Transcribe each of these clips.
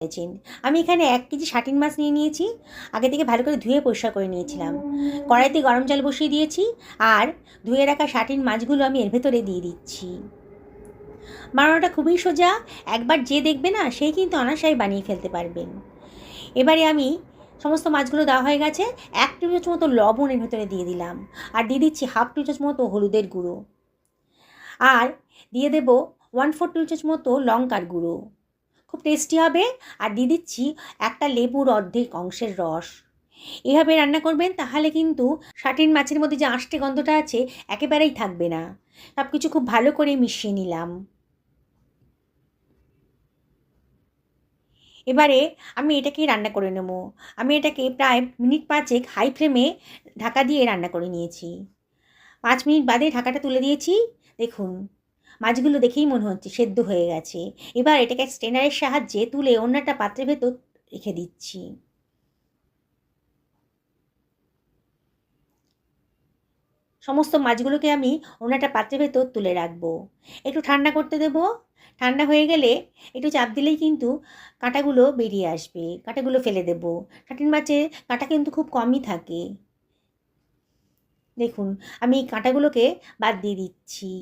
পেয়েছেন। আমি এখানে 1 কেজি শাটিন মাছ নিয়ে নিয়েছি। আগে থেকে ভালো করে ধুয়ে পরিষ্কার করে নিয়েছিলাম। কড়াইতে গরম জল বসিয়ে দিয়েছি আর ধুয়ে রাখা শাটিন মাছগুলো আমি এর ভেতরে দিয়ে দিচ্ছি। বানানোটা খুবই সোজা, একবার যে দেখবে না সেই কিন্তু অনায়াসেই বানিয়ে ফেলতে পারবেন। এবারে আমি সমস্ত মাছগুলো দেওয়া হয়ে গেছে, 1 টেবিল চামচ মতো লবণ এর ভেতরে দিয়ে দিলাম আর দিয়ে দিচ্ছি 1/2 টেবিল চামচ মতো হলুদের গুঁড়ো আর দিয়ে দেব 1/4 টেবিল চামচ মতো লঙ্কার গুঁড়ো। খুব টেস্টি হবে। আর দিয়ে দিচ্ছি একটা লেবুর অর্ধেক অংশের রস। এভাবে রান্না করবেন, তাহলে কিন্তু শাটিন মাছের মধ্যে যে আষ্টে গন্ধটা আছে একেবারেই থাকবে না। সব কিছু খুব ভালো করে মিশিয়ে নিলাম। এবারে আমি এটাকে রান্না করে নেব। আমি এটাকে প্রায় মিনিট 5 হাই ফ্লেমে ঢাকা দিয়ে রান্না করে নিয়েছি। 5 মিনিট বাদে ঢাকাটা তুলে দিয়েছি। দেখুন, মাছগুলো দেখেই মনে হচ্ছে সেদ্ধ হয়ে গেছে। এবার এটাকে স্ট্রেনারের সাহায্যে তুলে অন্য একটা পাত্রের ভেতর রেখে দিচ্ছি। সমস্ত মাছগুলোকে আমি অন্য একটা পাত্রের ভেতর তুলে রাখবো। একটু ঠান্ডা করতে দেবো। ঠান্ডা হয়ে গেলে একটু চাপ দিলেই কিন্তু কাঁটাগুলো বেরিয়ে আসবে। কাঁটাগুলো ফেলে দেবো। শাটিন মাছের কাঁটা কিন্তু খুব কমই থাকে। দেখুন, আমি এই কাঁটাগুলোকে বাদ দিয়ে দিচ্ছি।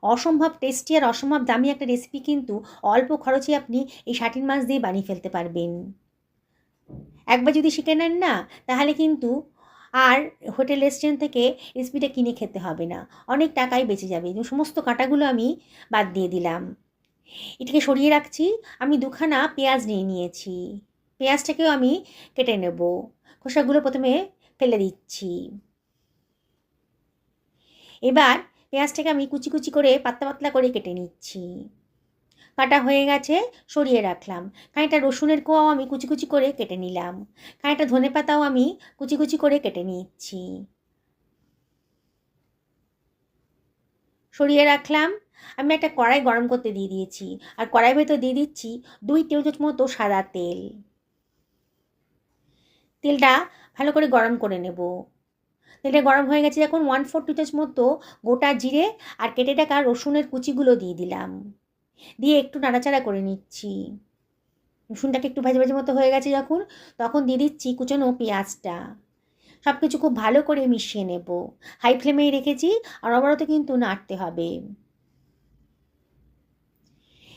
অসম্ভব টেস্টি আর অসম্ভব দামি একটা রেসিপি কিন্তু অল্প খরচে আপনি এই শাটিন মাছ দিয়ে বানিয়ে ফেলতে পারবেন। একবার যদি শিখে নেন না, তাহলে কিন্তু আর হোটেল রেস্টুরেন্ট থেকে রেসিপিটা কিনে খেতে হবে না। অনেক টাকাই বেঁচে যাবে। এবং সমস্ত কাঁটাগুলো আমি বাদ দিয়ে দিলাম। এটাকে সরিয়ে রাখছি। আমি 2 খানা পেঁয়াজ নিয়ে নিয়েছি। পেঁয়াজটাকেও আমি কেটে নেব। খোসাগুলো প্রথমে ফেলে দিচ্ছি। এবার পেঁয়াজটাকে আমি কুচি কুচি করে পাতলা পাতলা করে কেটে নিচ্ছি। কাটা হয়ে গেছে, সরিয়ে রাখলাম। খানিকটা রসুনের কোয়াও আমি কুচি কুচি করে কেটে নিলাম। খানিকটা ধনেপাতাও আমি কুচি কুচি করে কেটে নিচ্ছি। সরিয়ে রাখলাম। আমি একটা কড়াই গরম করতে দিয়ে দিয়েছি আর কড়াইয়ের ভেতর দিয়ে দিচ্ছি 2 টেবিল চামচ মতো সাদা তেল। তেলটা ভালো করে গরম করে নেব। তেলটা গরম হয়ে গেছে যখন 1/4 টি চামচ মতো গোটা জিরে আর কেটে রাখা রসুনের কুচিগুলো দিয়ে দিলাম। দিয়ে একটু নাড়াচাড়া করে নিচ্ছি। রসুনটাকে একটু ভাজা ভাজা মতো হয়ে গেছে যখন, তখন দিয়ে দিচ্ছি কুচানো পেঁয়াজটা। সব কিছু খুব ভালো করে মিশিয়ে নেব। হাই ফ্লেমেই রেখেছি, আর অনবরত কিন্তু নাড়তে হবে।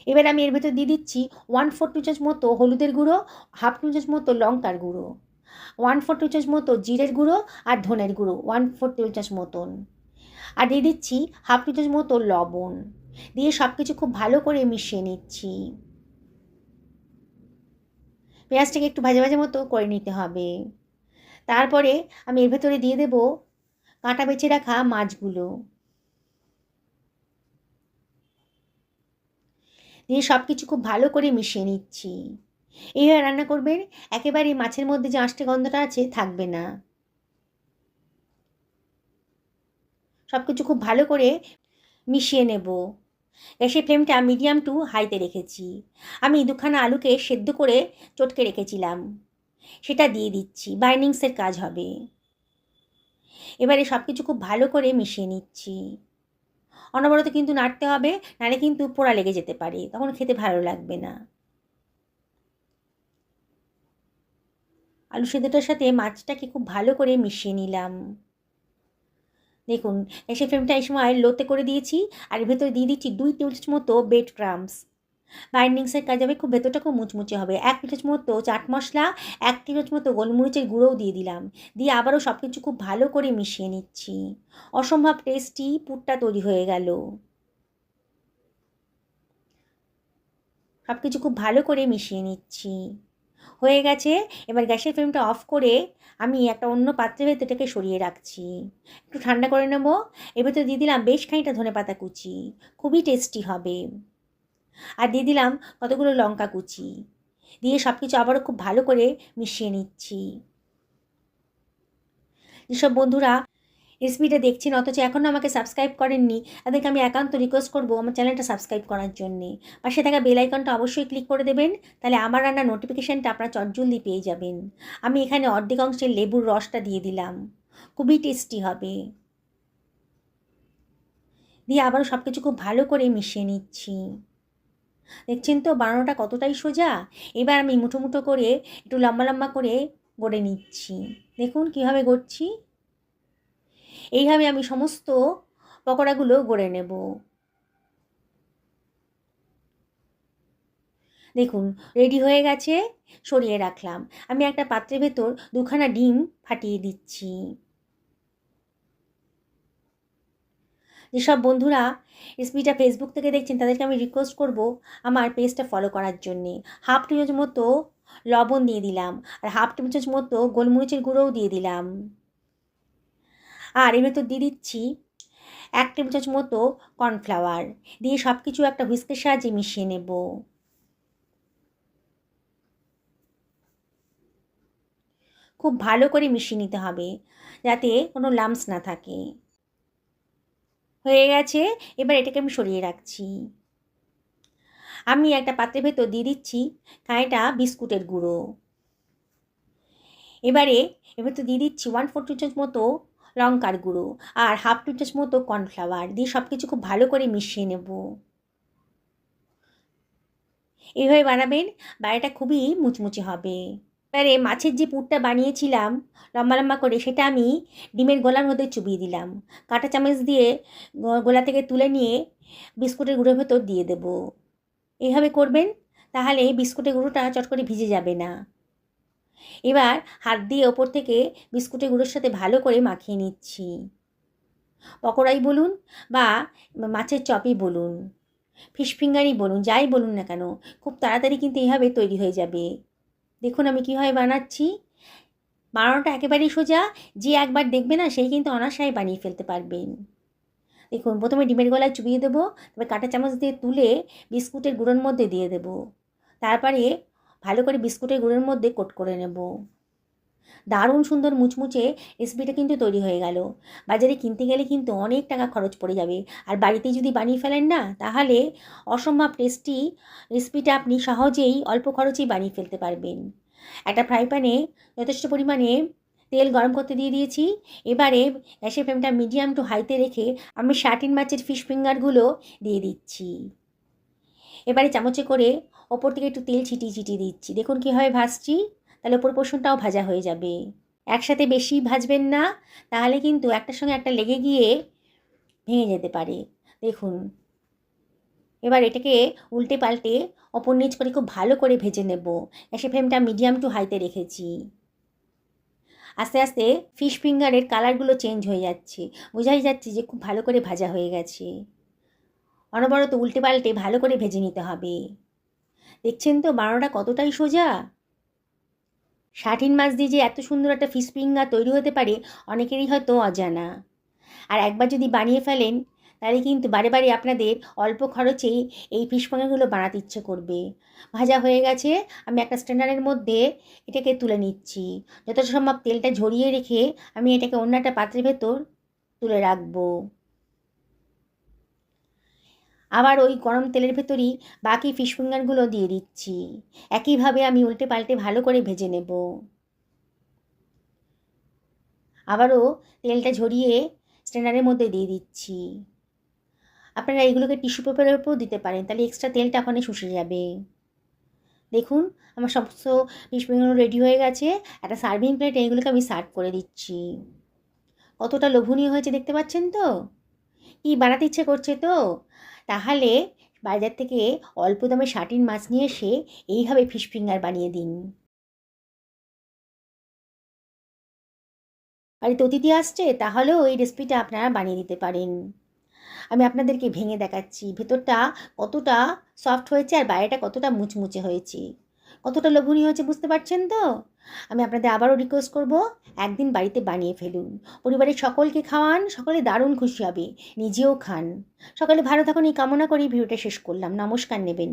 এবার আমি এর ভেতর দিয়ে দিচ্ছি 1/4 টি চামচ মতো হলুদের গুঁড়ো, 1/2 টি চামচ মতো লঙ্কার গুঁড়ো, 1/4 টি চামচ মতো জিরের গুঁড়ো আর ধনের গুঁড়ো 1/4 টেবিল চামচ মতন। আর দিয়ে দিচ্ছি 1/2 টি চামচ মতো লবণ। দিয়ে সব কিছু খুব ভালো করে মিশিয়ে নিচ্ছি। পেঁয়াজটাকে একটু ভাজা ভাজা মতো করে নিতে হবে। তারপরে আমি এর ভেতরে দিয়ে দেব কাঁটা বেছে রাখা মাছগুলো। দিয়ে সব কিছু খুব ভালো করে মিশিয়ে নিচ্ছি। এইভাবে রান্না করবেন, একেবারেই মাছের মধ্যে যে আষ্টে গন্ধটা আছে থাকবে না। সব কিছু খুব ভালো করে মিশিয়ে নেব। গ্যাসের ফ্লেমটা মিডিয়াম টু হাইতে রেখেছি। আমি 2 খানা আলুকে সেদ্ধ করে চটকে রেখেছিলাম, সেটা দিয়ে দিচ্ছি। বাইন্ডিংসের কাজ হবে। এবারে সব কিছু খুব ভালো করে মিশিয়ে নিচ্ছি। অনবরত কিন্তু নাড়তে হবে, নাহলে কিন্তু পোড়া লেগে যেতে পারে, তখন খেতে ভালো লাগবে না। আলু সেদ্ধটার সাথে মাছটাকে খুব ভালো করে মিশিয়ে নিলাম। দেখুন, গ্যাসের ফ্লেমটা এই সময় লোতে করে দিয়েছি আর এর ভেতরে দিয়ে দিচ্ছি 2 টেবিল চামচ মতো ব্রেড ক্রাম্বস। বাইন্ডিংসের কাজ হবে, খুব ভেতরটা খুব মুচমুচে হবে। 1 টেবিল চামচ মতো চাট মশলা, 1 টেবিল চামচ মতো গোলমরিচের গুঁড়োও দিয়ে দিলাম। দিয়ে আবারও সব কিছু খুব ভালো করে মিশিয়ে নিচ্ছি। অসম্ভব টেস্টি পুরটা তৈরি হয়ে গেল। সব কিছু খুব ভালো করে মিশিয়ে নিচ্ছি। হয়ে গেছে। এবার গ্যাসের ফ্লেমটা অফ করে আমি একটা অন্য পাত্রের ভেতর এটাকে সরিয়ে রাখছি। একটু ঠান্ডা করে নেব। এর ভেতরে দিয়ে দিলাম বেশ খানিকটা ধনেপাতা কুচি, খুবই টেস্টি হবে। আর দিয়ে দিলাম কতগুলো লঙ্কা কুচি। দিয়ে সব কিছু আবারও খুব ভালো করে মিশিয়ে নিচ্ছি। যেসব বন্ধুরা রেসিপিটা দেখছেন অথচ এখনও আমাকে সাবস্ক্রাইব করেননি, তাদেরকে আমি একান্ত রিকোয়েস্ট করবো আমার চ্যানেলটা সাবস্ক্রাইব করার জন্যে। পাশে থাকা বেল আইকনটা অবশ্যই ক্লিক করে দেবেন, তাহলে আমার রান্নার নোটিফিকেশানটা আপনারা চটজলদি পেয়ে যাবেন। আমি এখানে অর্ধেক অংশের লেবুর রসটা দিয়ে দিলাম, খুবই টেস্টি হবে। দিয়ে আবারও সব কিছু খুব ভালো করে মিশিয়ে নিচ্ছি। দেখছেন তো বানানোটা কতটাই সোজা। এবার আমি মুঠো মুঠো করে একটু লম্বা লম্বা করে গড়ে নিচ্ছি। দেখুন কীভাবে গড়ছি। এইভাবে আমি সমস্ত পকোড়াগুলো গড়ে নেব। দেখুন রেডি হয়ে গেছে, সরিয়ে রাখলাম। আমি একটা পাত্রের ভেতর 2খানা ডিম ফাটিয়ে দিচ্ছি। যেসব বন্ধুরা রেসিপিটা ফেসবুক থেকে দেখছেন তাদেরকে আমি রিকোয়েস্ট করব আমার পেজটা ফলো করার জন্যে। হাফ টি চামচ মতো লবণ দিয়ে দিলাম, আর হাফ টি চামচ মতো গোলমরিচের গুঁড়োও দিয়ে দিলাম। আর এর ভেতর দিয়ে দিচ্ছি 1 টেবিল চামচ মতো কর্নফ্লাওয়ার দিয়ে সব কিছু একটা হুইস্কের সাহায্যে মিশিয়ে নেব। খুব ভালো করে মিশিয়ে নিতে হবে যাতে কোনো লাম্পস না থাকে। হয়ে গেছে, এবার এটাকে আমি সরিয়ে রাখছি। আমি একটা পাত্রের ভেতর দিয়ে দিচ্ছি খানিকটা বিস্কুটের গুঁড়ো। এবারে এর ভেতর দিয়ে দিচ্ছি 1/4 চামচ মতো লঙ্কার গুঁড়ো আর হাফ টি চামচ মতো কর্নফ্লাওয়ার দিয়ে সব কিছু খুব ভালো করে মিশিয়ে নেব। এইভাবে বানাবেন, বাড়িটা খুবই মুচমুচে হবে। এবারে মাছের যে পুরটা বানিয়েছিলাম লম্বা লম্বা করে, সেটা আমি ডিমের গোলার মধ্যে চুবিয়ে দিলাম। কাঁটা চামচ দিয়ে গোলা থেকে তুলে নিয়ে বিস্কুটের গুঁড়োর ভেতর দিয়ে দেব। এইভাবে করবেন, তাহলে বিস্কুটের গুঁড়োটা চট করে ভিজে যাবে না। এবার হাত দিয়ে ওপর থেকে বিস্কুটের গুঁড়োর সাথে ভালো করে মাখিয়ে নিচ্ছি। পকোড়াই বলুন বা মাছের চপই বলুন, ফিশ ফিঙ্গারই বলুন, যাই বলুন না কেন, খুব তাড়াতাড়ি কিন্তু এইভাবে তৈরি হয়ে যাবে। দেখুন আমি কীভাবে বানাচ্ছি। বানানোটা একেবারেই সোজা, যে একবার দেখবে না সেই কিন্তু অনায়াসেই বানিয়ে ফেলতে পারবেন। দেখুন প্রথমে ডিমের গলায় চুবিয়ে দেবো, তারপর কাঁটা চামচ দিয়ে তুলে বিস্কুটের গুঁড়োর মধ্যে দিয়ে দেবো। তারপরে ভালো করে বিস্কুটের গুঁড়োর মধ্যে কোট করে নেব। দারুণ সুন্দর মুচমুচে রেসিপিটা কিন্তু তৈরি হয়ে গেল। বাজারে কিনতে গেলে কিন্তু অনেক টাকা খরচ পড়ে যাবে, আর বাড়িতেই যদি বানিয়ে ফেলেন না, তাহলে অসম্ভব টেস্টি রেসিপিটা আপনি সহজেই অল্প খরচেই বানিয়ে ফেলতে পারবেন। একটা ফ্রাই প্যানে যথেষ্ট পরিমাণে তেল গরম করতে দিয়ে দিয়েছি। এবারে গ্যাসের ফ্লেমটা মিডিয়াম টু হাইতে রেখে আমি শার্টিন মাছের ফিশ ফিঙ্গারগুলো দিয়ে দিচ্ছি। এবারে চামচে করে ওপর থেকে একটু তেল ছিটিয়ে ছিটিয়ে দিচ্ছি। দেখুন কীভাবে ভাজছি, তাহলে ওপর পোর্শনটাও ভাজা হয়ে যাবে। একসাথে বেশি ভাজবেন না, তাহলে কিন্তু একটার সঙ্গে একটা লেগে গিয়ে ভেঙে যেতে পারে। দেখুন এবার এটাকে উল্টে পাল্টে ওপর নিচ করে খুব ভালো করে ভেজে নেব। গ্যাসের ফ্লেমটা মিডিয়াম টু হাইতে রেখেছি। আস্তে আস্তে ফিশ ফিঙ্গারের কালারগুলো চেঞ্জ হয়ে যাচ্ছে, বোঝাই যাচ্ছে যে খুব ভালো করে ভাজা হয়ে গেছে। অনবরত উল্টে পাল্টে ভালো করে ভেজে নিতে হবে। দেখছেন তো বানানোটা কতটাই সোজা। শার্টিন মাছ দিয়ে যে এত সুন্দর একটা ফিশ ফিঙ্গার তৈরি হতে পারে অনেকেরই হয়তো অজানা। আর একবার যদি বানিয়ে ফেলেন, তাহলে কিন্তু বারে বারে আপনাদের অল্প খরচেই এই ফিশ ফিঙ্গারগুলো বানাতে ইচ্ছে করবে। ভাজা হয়ে গেছে, আমি একটা স্ট্যান্ডারের মধ্যে এটাকে তুলে নিচ্ছি। যতটা সম্ভব তেলটা ঝরিয়ে রেখে আমি এটাকে অন্য একটা পাত্রের ভেতর তুলে রাখবো। আবার ওই গরম তেলের ভেতরই বাকি ফিশ ফিঙ্গারগুলো দিয়ে দিচ্ছি। একইভাবে আমি উল্টে পাল্টে ভালো করে ভেজে নেব। আবারও তেলটা ঝরিয়ে স্ট্যান্ডারের মধ্যে দিয়ে দিচ্ছি। আপনারা এগুলোকে টিস্যু পেপারের উপরেও দিতে পারেন, তাহলে এক্সট্রা তেলটা ওখানে শুষে যাবে। দেখুন আমার সমস্ত ফিশ ফিঙ্গার রেডি হয়ে গেছে। একটা সার্ভিং প্লেটে এগুলোকে আমি সার্ভ করে দিচ্ছি। কতটা লোভনীয় হয়েছে দেখতে পাচ্ছেন তো। কি বানাতে ইচ্ছে করছে তো, তাহলে বাজার থেকে অল্প দামে শার্টিন মাছ নিয়ে এসে এইভাবে ফিশ ফিঙ্গার বানিয়ে দিন। বাড়িতে অতিথি আসছে, তাহলেও এই রেসিপিটা আপনারা বানিয়ে দিতে পারেন। আমি আপনাদেরকে ভেঙে দেখাচ্ছি ভেতরটা কতটা সফট হয়েছে আর বাইরেটা কতটা মুচমুচে হয়েছে, কতটা লোভনীয় হয়েছে, বুঝতে পারছেন তো। আমি আপনাদের আবারও রিকোয়েস্ট করব, একদিন বাড়িতে বানিয়ে ফেলুন, পরিবারের সকলকে খাওয়ান, সকলে দারুণ খুশি হবে, নিজেও খান। সকালে ভালো থাকুন এই কামনা করেই ভিডিওটা শেষ করলাম। নমস্কার নেবেন।